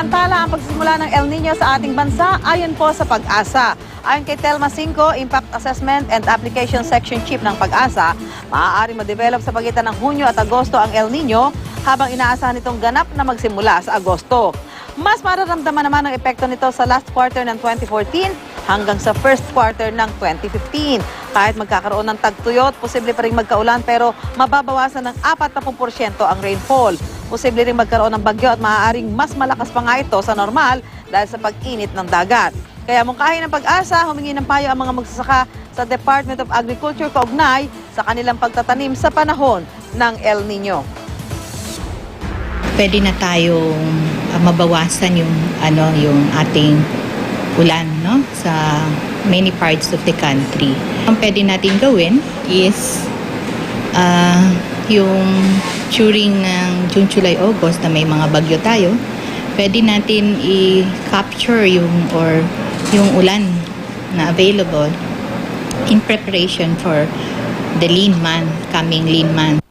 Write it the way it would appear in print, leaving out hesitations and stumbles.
Samantala, ang pagsisimula ng El Nino sa ating bansa ayon po sa Pag-asa. Ayon kay Telma 5, Impact Assessment and Application Section Chief ng Pag-asa, maaaring ma-develop sa pagitan ng Hunyo at Agosto ang El Nino habang inaasahan itong ganap na magsimula sa Agosto. Mas mararamdaman naman ang epekto nito sa last quarter ng 2014 hanggang sa first quarter ng 2015. Kahit magkakaroon ng tagtuyot, posible pa rin magkaulan pero mababawasan ng 40% ang rainfall. Posible rin magkaroon ng bagyo at maaaring mas malakas pa nga ito sa normal dahil sa pag-init ng dagat. Kaya mungkahi ng Pag-asa, humingi ng payo ang mga magsasaka sa Department of Agriculture kaugnay sa kanilang pagtatanim sa panahon ng El Nino. Pwede na tayong mabawasan yung ating ulan, no, sa many parts of the country. Ang pwede natin gawin is yung during ng June, July, August na may mga bagyo tayo, pwede natin i-capture yung ulan na available in preparation for the coming lean month.